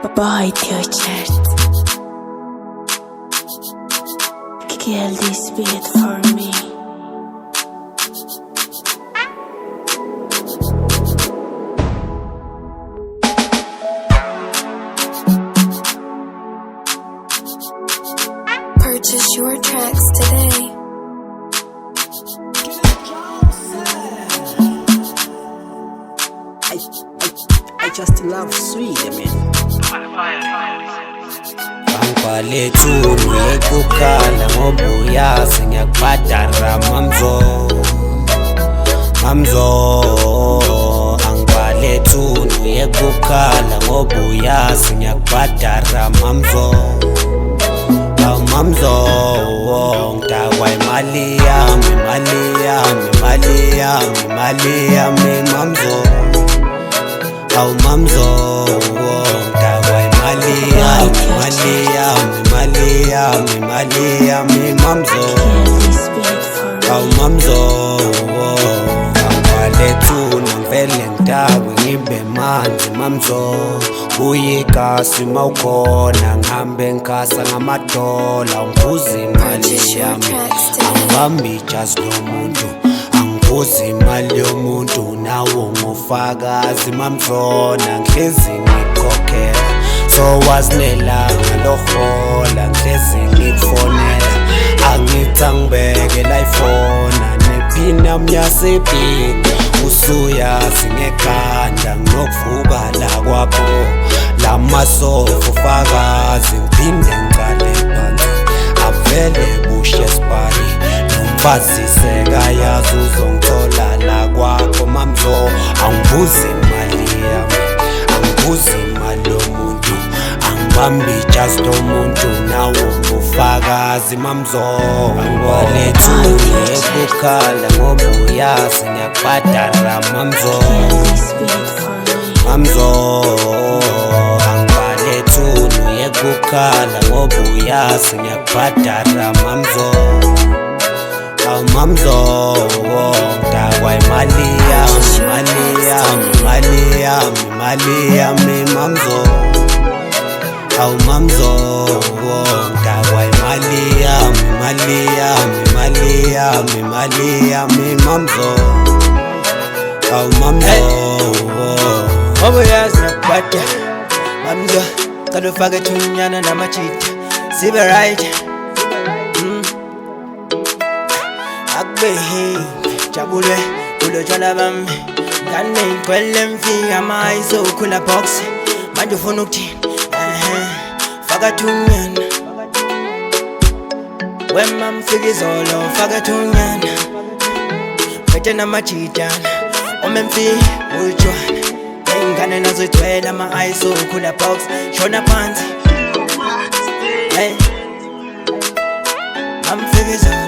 باید چرت Kill this beat for me Purchase your tracks today. I just love sweet, man. Angwalethuni ekukhala ngobuyazi ngiyakubhadara mamzo Angwalethuni ekukhala ngobuyazi ngiyakubhadara mamzo ngidakwa imali yami mamzo mamzo ngidakwa imali yami mamzo mamzo Angwalethuni ngivele ngidakwe ngibe manzi mamzo uyikasi mawukhona ngihambe ngikasa ngamadola ngibuza imali yami angibambi ijazi lomuntu angibuza imali yomuntu nawo ngofakazi mamzona ngihlezi ngikhokhela so wazinelanga lohola ngihlezi ngikufonela angithi angibekela ifona nephina myasebhini usuyazi ngekhanda nginokuvuka la kwapho lamasofa ufakazi ngiphinde ngicale phansi avele bushe sibali nomfazi sekayazi uzongithola la kwakho mamzo angibuzi imali yami angibuzi imali yomuntu angibambi ijazi lomuntu nawo ufakazi mamzo Angwalethuni ekukhala ngobuyazi ngiyakubhadara mamzo Angwalethuni ekukhala ngobuyazi ngiyakubhadara mamzo ngidakwa imali yami mamzo mamzo ngidakwa imali yami mamzo Obuyazi ngiyakubhadara mamzo Cala ufake thunyana namachita sibe right Akubehi jabulwe kulotshwala bami ngane ngigcwele mfika amayiso ukhula box manje ufuna ukuthini faka thunyana wema mfika izolo faka thunyana phethe namajitana omemfika utshwana ingane nazo igcwele ama-ice ukhula box shona phansi hey mamfika izolo